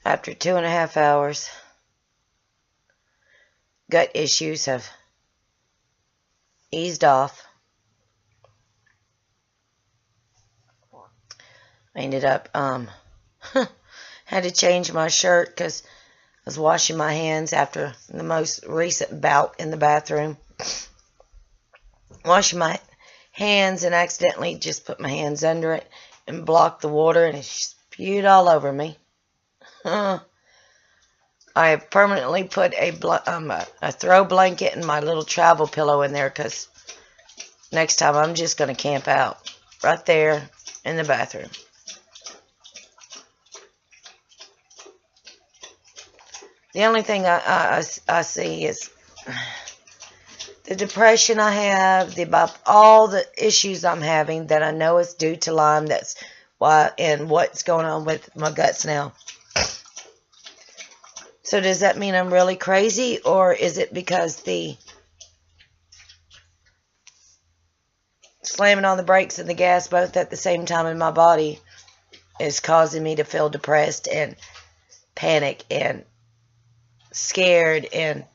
After 2.5 hours, gut issues have eased off. I ended up, had to change my shirt because I was washing my hands after the most recent bout in the bathroom. Washing my hands and accidentally just put my hands under it and blocked the water, and it spewed all over me. I have permanently put a throw blanket and my little travel pillow in there because next time I'm just going to camp out right there in the bathroom. The only thing I see is the depression I have, about all the issues I'm having that I know is due to Lyme. That's why, and what's going on with my guts now. So does that mean I'm really crazy, or is it because the slamming on the brakes and the gas both at the same time in my body is causing me to feel depressed and panic and scared and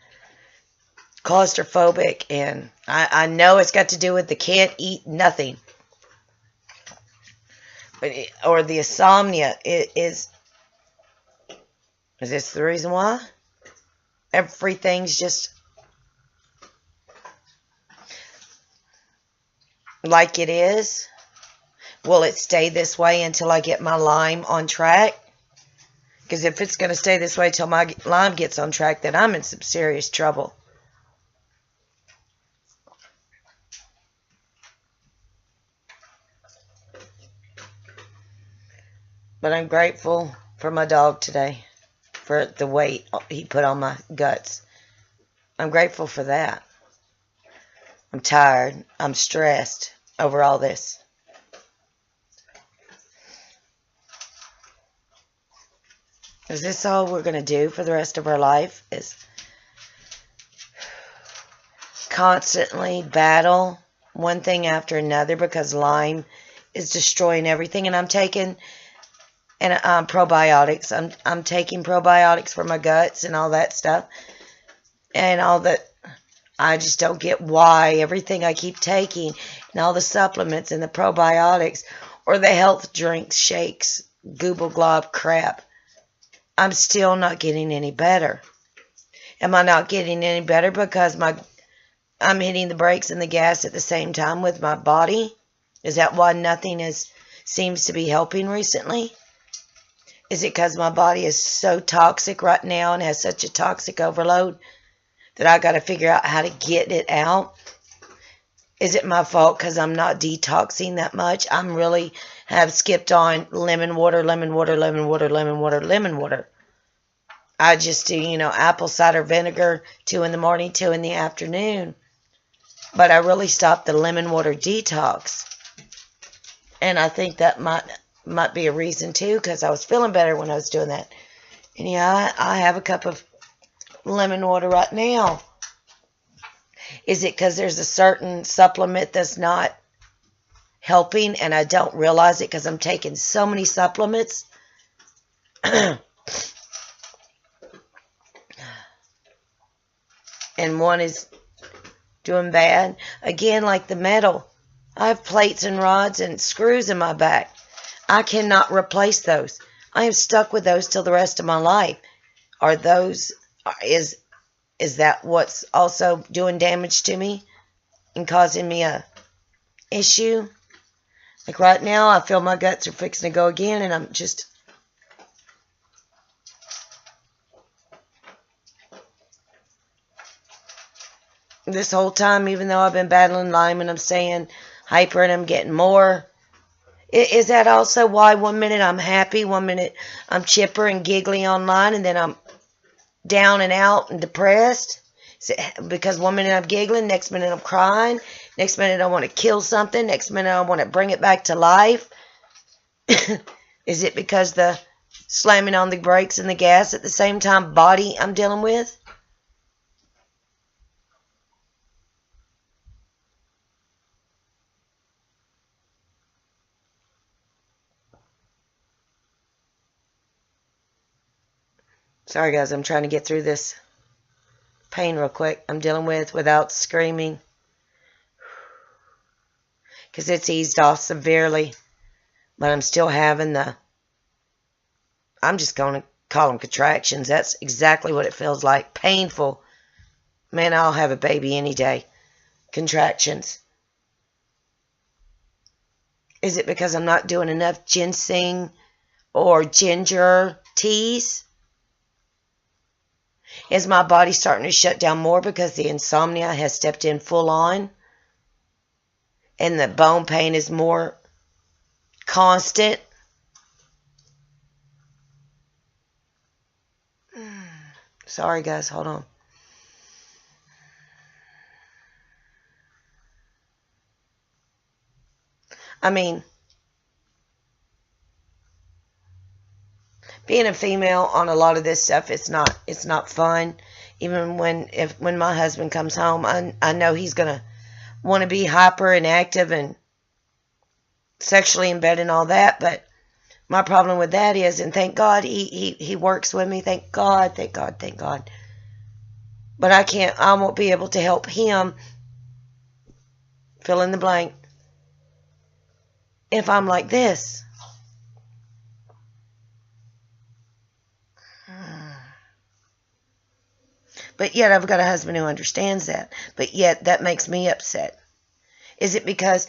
claustrophobic? And I know it's got to do with the can't eat nothing, but or the insomnia. Is this the reason why? Everything's just like it is. Will it stay this way until I get my Lyme on track? Because if it's going to stay this way till my Lyme gets on track, then I'm in some serious trouble. But I'm grateful for my dog today, for the weight he put on my guts. I'm grateful for that. I'm tired. I'm stressed over all this. Is this all we're going to do for the rest of our life? Is constantly battle one thing after another because Lyme is destroying everything, and I'm taking probiotics. I'm taking probiotics for my guts and all that stuff, and all that. I just don't get why everything I keep taking and all the supplements and the probiotics or the health drinks, shakes, gooble glob crap, I'm still not getting any better. Am I not getting any better because I'm hitting the brakes and the gas at the same time with my body? Is that why nothing seems to be helping recently? Is it because my body is so toxic right now and has such a toxic overload that I got to figure out how to get it out? Is it my fault because I'm not detoxing that much? I'm really have skipped on lemon water, lemon water, lemon water, lemon water, lemon water. I just do, apple cider vinegar, 2 in the morning, 2 in the afternoon. But I really stopped the lemon water detox. And I think that might be a reason too, because I was feeling better when I was doing that. And yeah, I have a cup of lemon water right now. Is it because there's a certain supplement that's not helping and I don't realize it because I'm taking so many supplements? And one is doing bad. Again, like the metal. I have plates and rods and screws in my back. I cannot replace those. I am stuck with those till the rest of my life. Is that what's also doing damage to me and causing me a issue? Like right now, I feel my guts are fixing to go again, and I'm just... This whole time, even though I've been battling Lyme and I'm staying hyper and I'm getting more... Is that also why 1 minute I'm happy, 1 minute I'm chipper and giggly online, and then I'm down and out and depressed? Because 1 minute I'm giggling, next minute I'm crying, next minute I want to kill something, next minute I want to bring it back to life? Is it because the slamming on the brakes and the gas at the same time body I'm dealing with? Sorry, guys. I'm trying to get through this pain real quick I'm dealing with without screaming. Because it's eased off severely. But I'm still having I'm just going to call them contractions. That's exactly what it feels like. Painful. Man, I'll have a baby any day. Contractions. Is it because I'm not doing enough ginseng or ginger teas? Is my body starting to shut down more because the insomnia has stepped in full on? And the bone pain is more constant? Sorry, guys. Hold on. I mean, being a female on a lot of this stuff, it's not fun. Even when my husband comes home, I know he's gonna want to be hyper and active and sexually in bed and all that. But my problem with that is, and thank God he works with me. Thank God, thank God, thank God. But I won't be able to help him fill in the blank if I'm like this. But yet I've got a husband who understands that. But yet that makes me upset. Is it because,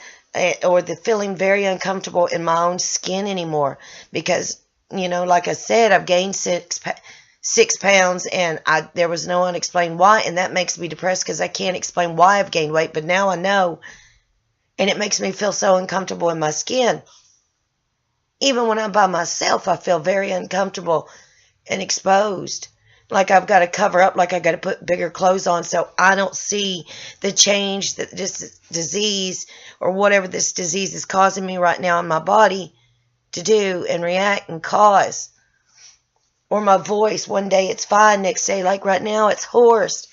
or the feeling very uncomfortable in my own skin anymore? Because, you know, like I said, I've gained 6 pounds and there was no unexplained why. And that makes me depressed because I can't explain why I've gained weight. But now I know. And it makes me feel so uncomfortable in my skin. Even when I'm by myself, I feel very uncomfortable and exposed. Like I've got to cover up, like I've got to put bigger clothes on so I don't see the change that this disease or whatever this disease is causing me right now in my body to do and react and cause. Or my voice, one day it's fine, next day, like right now, it's hoarse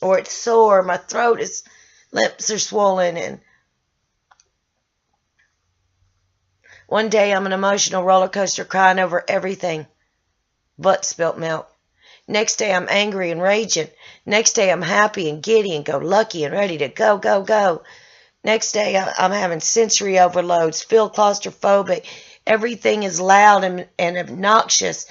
or it's sore. My throat is, lips are swollen, and one day I'm an emotional roller coaster crying over everything but spilt milk. Next day I'm angry and raging. Next day I'm happy and giddy and go lucky and ready to go, go, go. Next day I'm having sensory overloads, feel claustrophobic. Everything is loud and obnoxious.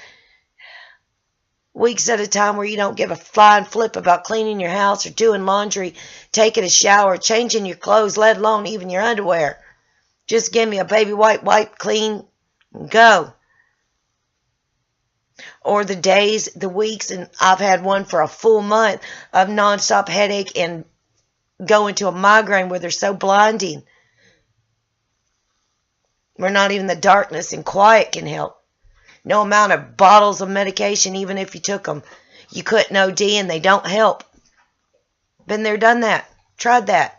Weeks at a time where you don't give a flying flip about cleaning your house or doing laundry, taking a shower, changing your clothes, let alone even your underwear. Just give me a baby wipe clean, and go. Or the days, the weeks, and I've had one for a full month of nonstop headache and go into a migraine where they're so blinding. Where not even the darkness and quiet can help. No amount of bottles of medication, even if you took them, you couldn't OD and they don't help. Been there, done that. Tried that.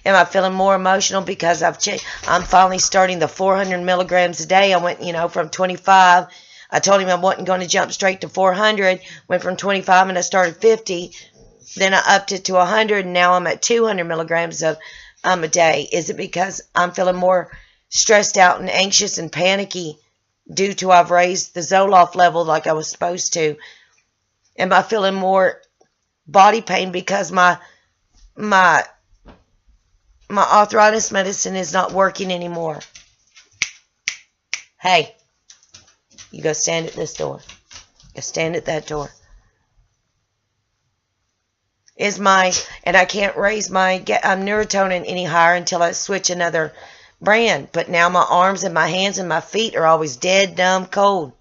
Am I feeling more emotional because I'm finally starting the 400 milligrams a day? I went, from 25. I told him I wasn't going to jump straight to 400. Went from 25 and I started 50. Then I upped it to 100 and now I'm at 200 milligrams a day. Is it because I'm feeling more stressed out and anxious and panicky due to I've raised the Zoloft level like I was supposed to? Am I feeling more body pain because my arthritis medicine is not working anymore? Hey, you go stand at this door. Go stand at that door. And I can't raise my neurotonin any higher until I switch another brand. But now my arms and my hands and my feet are always dead, dumb, cold.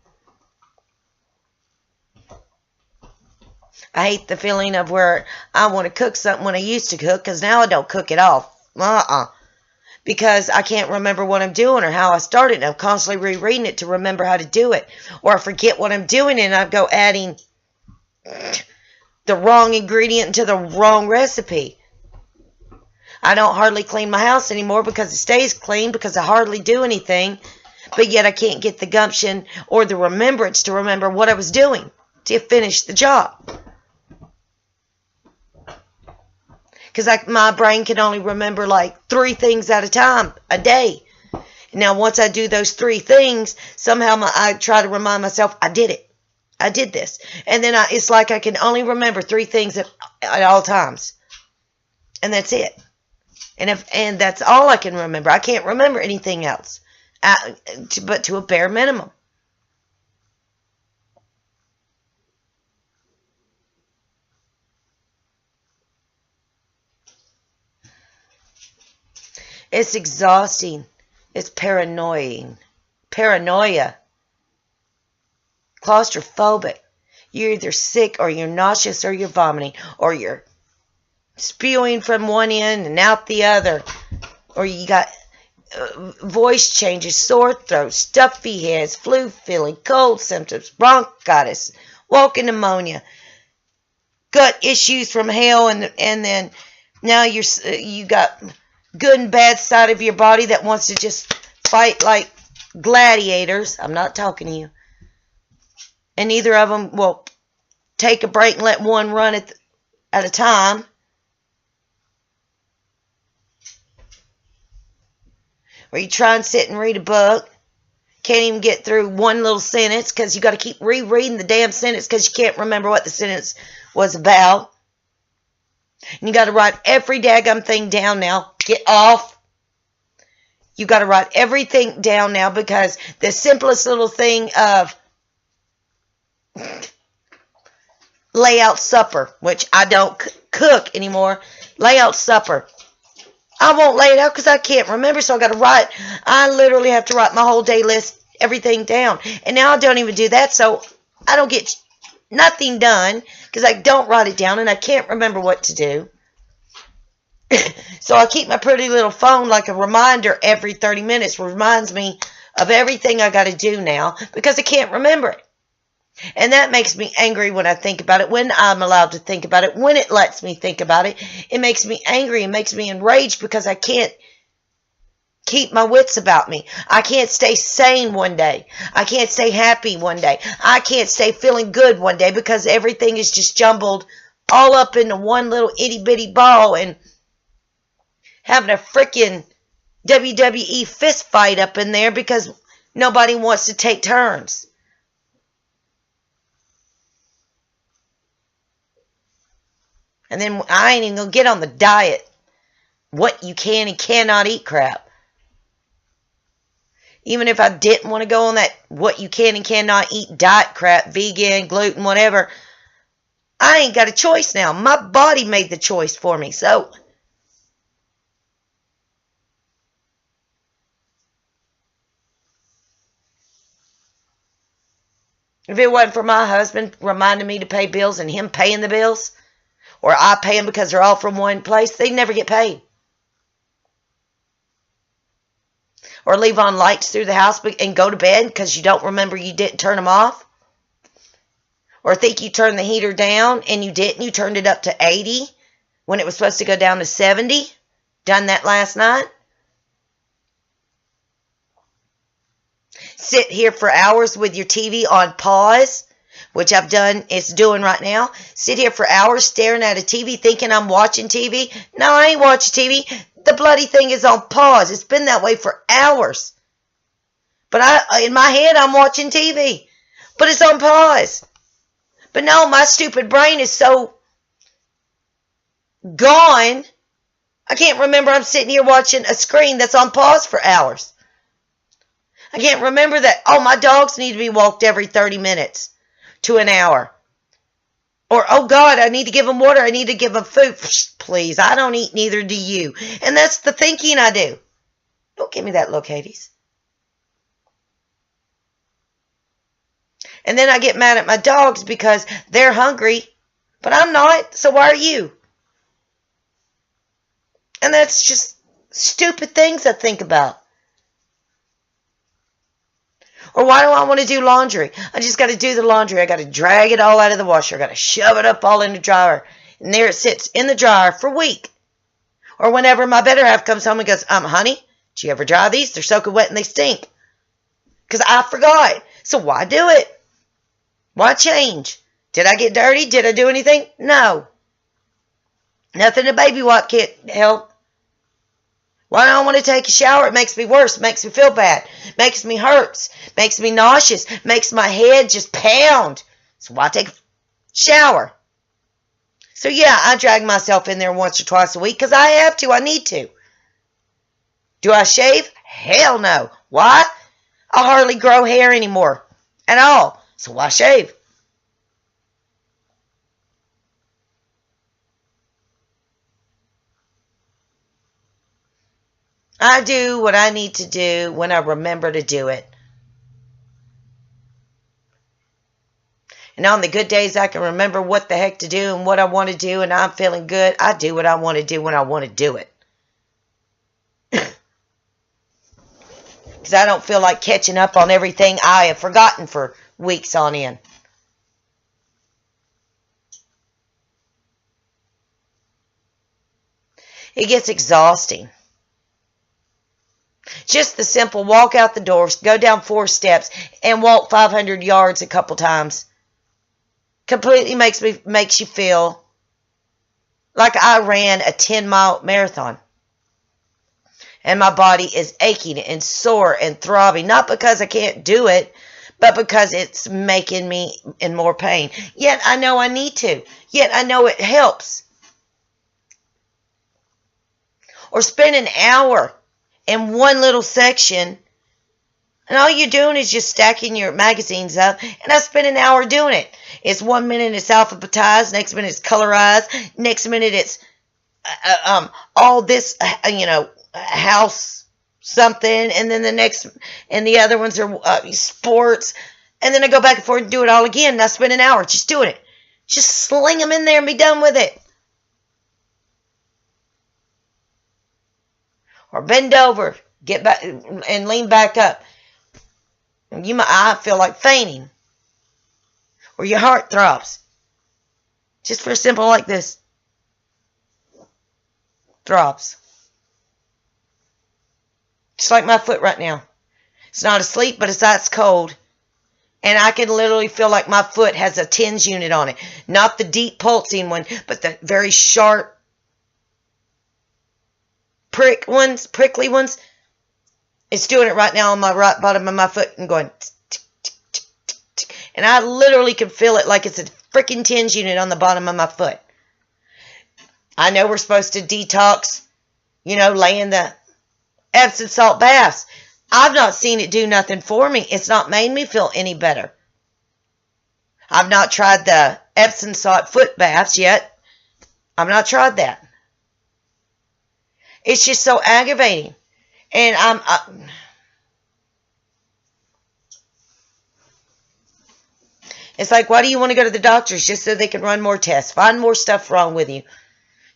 I hate the feeling of where I want to cook something when I used to cook, because now I don't cook it off. Because I can't remember what I'm doing or how I started. And I'm constantly rereading it to remember how to do it. Or I forget what I'm doing and I go adding the wrong ingredient into the wrong recipe. I don't hardly clean my house anymore because it stays clean because I hardly do anything. But yet I can't get the gumption or the remembrance to remember what I was doing to finish the job. Because my brain can only remember like 3 things at a time a day. Now, once I do those 3 things, somehow I try to remind myself, I did it. I did this. And then it's like I can only remember 3 things at all times. And that's it. And that's all I can remember. I can't remember anything else, but to a bare minimum. It's exhausting. It's paranoia. Claustrophobic. You're either sick or you're nauseous or you're vomiting or you're spewing from one end and out the other, or you got voice changes, sore throat, stuffy heads, flu feeling, cold symptoms, bronchitis, walking pneumonia, gut issues from hell, and then now you got good and bad side of your body that wants to just fight like gladiators. I'm not talking to you. And neither of them will take a break and let one run at a time. Or you try and sit and read a book. Can't even get through one little sentence because you got to keep rereading the damn sentence because you can't remember what the sentence was about. And you got to write every daggum thing down now. Get off. You got to write everything down now because the simplest little thing of lay out supper, which I don't cook anymore. Lay out supper. I won't lay it out because I can't remember, so I literally have to write my whole day list, everything down. And now I don't even do that, so I don't get nothing done because I don't write it down and I can't remember what to do. So I keep my pretty little phone like a reminder every 30 minutes, reminds me of everything I got to do now because I can't remember it. And that makes me angry when I think about it, when I'm allowed to think about it, when it lets me think about it. It makes me angry. It makes me enraged because I can't keep my wits about me. I can't stay sane one day. I can't stay happy one day. I can't stay feeling good one day because everything is just jumbled all up into one little itty-bitty ball and having a freaking WWE fist fight up in there because nobody wants to take turns. And then I ain't even going to get on the diet. What you can and cannot eat crap. Even if I didn't want to go on that what you can and cannot eat diet crap, vegan, gluten, whatever, I ain't got a choice now. My body made the choice for me. So if it wasn't for my husband reminding me to pay bills and him paying the bills, or I pay them because they're all from one place, they never get paid. Or leave on lights through the house and go to bed because you don't remember you didn't turn them off. Or think you turned the heater down and you didn't. You turned it up to 80 when it was supposed to go down to 70. Done that last night. Sit here for hours with your TV on pause, which I've done, it's doing right now. Sit here for hours staring at a TV thinking I'm watching TV. No, I ain't watching TV. The bloody thing is on pause. It's been that way for hours. But in my head, I'm watching TV. But it's on pause. But no, my stupid brain is so gone, I can't remember I'm sitting here watching a screen that's on pause for hours. I can't remember that, my dogs need to be walked every 30 minutes. To an hour. Or, oh God, I need to give them water. I need to give them food. Please, I don't eat, neither do you. And that's the thinking I do. Don't give me that look, Hades. And then I get mad at my dogs because they're hungry, but I'm not, so why are you? And that's just stupid things I think about. Or why do I want to do laundry? I just got to do the laundry. I got to drag it all out of the washer. I got to shove it up all in the dryer. And there it sits in the dryer for a week. Or whenever my better half comes home and goes, honey, did you ever dry these? They're soaking wet and they stink. Because I forgot. So why do it? Why change? Did I get dirty? Did I do anything? No. Nothing a baby wipe can't help. Why don't I want to take a shower? It makes me worse. It makes me feel bad. It makes me hurts. It makes me nauseous. It makes my head just pound. So why take a shower? So yeah, I drag myself in there once or twice a week because I have to. I need to. Do I shave? Hell no. Why? I hardly grow hair anymore at all. So why shave? I do what I need to do when I remember to do it. And on the good days, I can remember what the heck to do and what I want to do, and I'm feeling good. I do what I want to do when I want to do it. Because I don't feel like catching up on everything I have forgotten for weeks on end. It gets exhausting. Just the simple walk out the door, go down 4 steps, and walk 500 yards a couple times completely makes you feel like I ran a 10-mile marathon. And my body is aching and sore and throbbing, not because I can't do it, but because it's making me in more pain. Yet I know I need to. Yet I know it helps. Or spend an hour in one little section, and all you're doing is just stacking your magazines up, and I spend an hour doing it. It's 1 minute it's alphabetized, next minute it's colorized, next minute it's all this, house something, and then the next, and the other ones are sports, and then I go back and forth and do it all again, and I spend an hour just doing it. Just sling them in there and be done with it. Or bend over, get back, and lean back up. I feel like fainting. Or your heart throbs. Just for simple like this. Throbs. Just like my foot right now. It's not asleep, but it's ice cold. And I can literally feel like my foot has a TENS unit on it. Not the deep pulsing one, but the very sharp, prickly ones. It's doing it right now on my right bottom of my foot and going tick, tick, tick, tick, tick, tick. And I literally can feel it like it's a freaking TENS unit on the bottom of my foot. I know we're supposed to detox, laying the Epsom salt baths. I've not seen it do nothing for me. It's not made me feel any better. I've not tried the Epsom salt foot baths yet. I've not tried that. It's just so aggravating. And it's like, why do you want to go to the doctors? Just so they can run more tests, find more stuff wrong with you.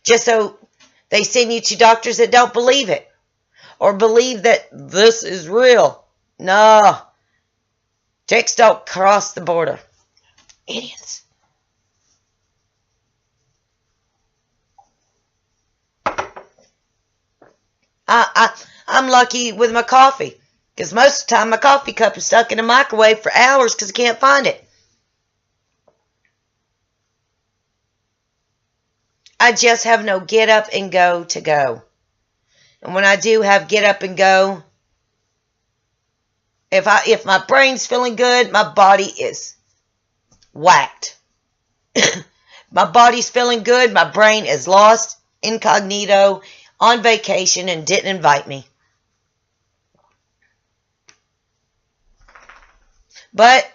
Just so they send you to doctors that don't believe it. Or believe that this is real. No. Chicks don't cross the border. Idiots. I'm lucky with my coffee. Because most of the time my coffee cup is stuck in the microwave for hours because I can't find it. I just have no get up and go to go. And when I do have get up and go, if my brain's feeling good, my body is whacked. My body's feeling good, my brain is lost, incognito, on vacation, and didn't invite me. But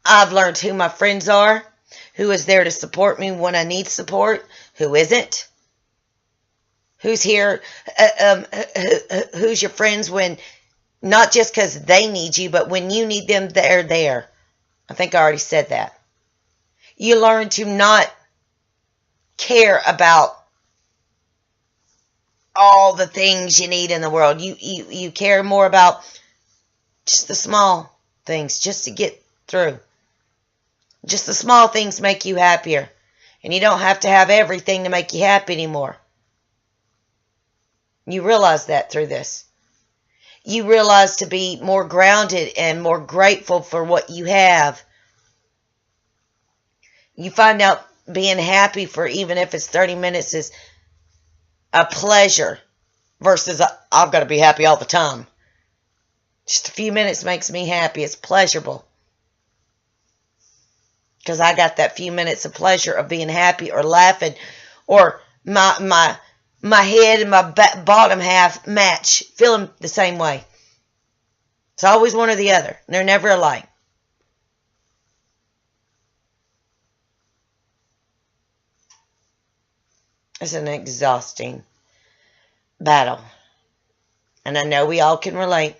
I've learned who my friends are, who is there to support me when I need support, who isn't. Who's here, who's your friends when, not just because they need you, but when you need them, they're there. I think I already said that. You learn to not care about all the things you need in the world. You care more about just the small things, just to get through. Just the small things make you happier. And you don't have to have everything to make you happy anymore. You realize that through this. You realize to be more grounded and more grateful for what you have. You find out being happy for even if it's 30 minutes is a pleasure versus I've got to be happy all the time. Just a few minutes makes me happy. It's pleasurable. Because I got that few minutes of pleasure of being happy or laughing, or my head and my bottom half match, feeling the same way. It's always one or the other. They're never alike. It's an exhausting battle. And I know we all can relate.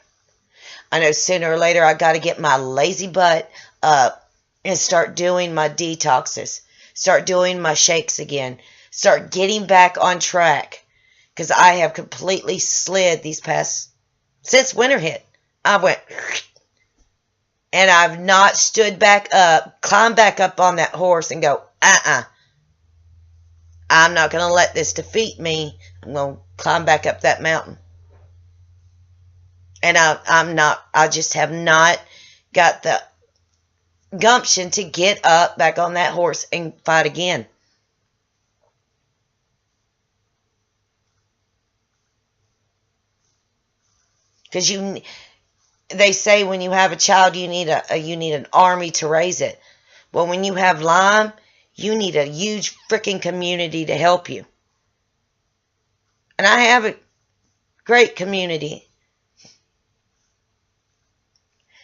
I know sooner or later I got to get my lazy butt up and start doing my detoxes. Start doing my shakes again. Start getting back on track. Because I have completely slid these past, since winter hit. I went, and I've not stood back up, climbed back up on that horse and go, I'm not going to let this defeat me. I'm going to climb back up that mountain. And I just have not got the gumption to get up back on that horse and fight again. Because they say when you have a child, you need an army to raise it. Well, when you have Lyme, you need a huge freaking community to help you. And I have a great community.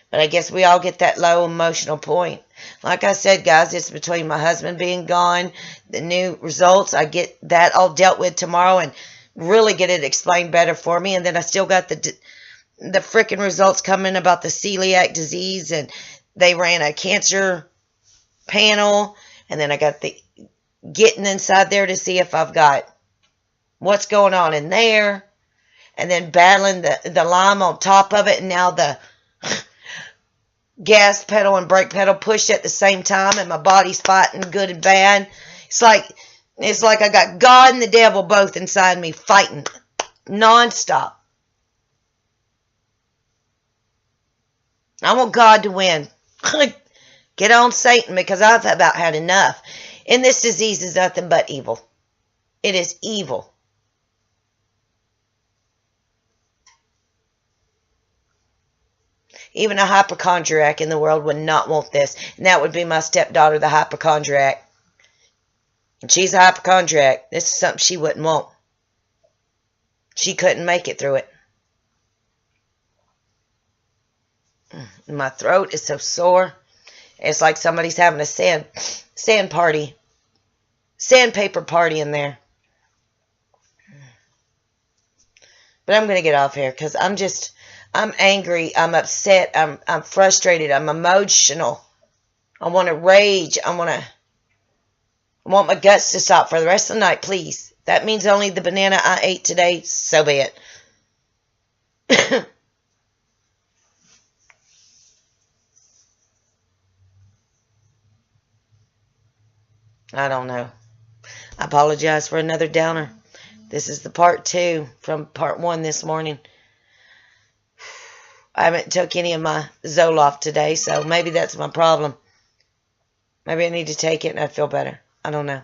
But I guess we all get that low emotional point. Like I said, guys, it's between my husband being gone, the new results. I get that all dealt with tomorrow and really get it explained better for me. And then I still got the freaking results coming about the celiac disease. And they ran a cancer panel. And then I got the getting inside there to see if I've got what's going on in there. And then battling the Lyme on top of it. And now the gas pedal and brake pedal pushed at the same time, and my body's fighting good and bad. It's like I got God and the devil both inside me fighting nonstop. I want God to win. Get on, Satan, because I've about had enough. And this disease is nothing but evil. It is evil. Even a hypochondriac in the world would not want this. And that would be my stepdaughter, the hypochondriac. And she's a hypochondriac. This is something she wouldn't want. She couldn't make it through it. My throat is so sore. It's like somebody's having a sandpaper party in there. But I'm going to get off here because I'm angry, I'm upset, I'm frustrated, I'm emotional. I want to rage. I want my guts to stop for the rest of the night, please. That means only the banana I ate today, so be it. I don't know. I apologize for another downer. This is the part 2 from part 1 this morning. I haven't took any of my Zoloft today, so maybe that's my problem. Maybe I need to take it and I'd feel better. I don't know.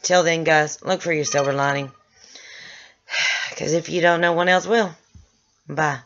Till then, guys, look for your silver lining. Because if you don't, no one else will. Bye.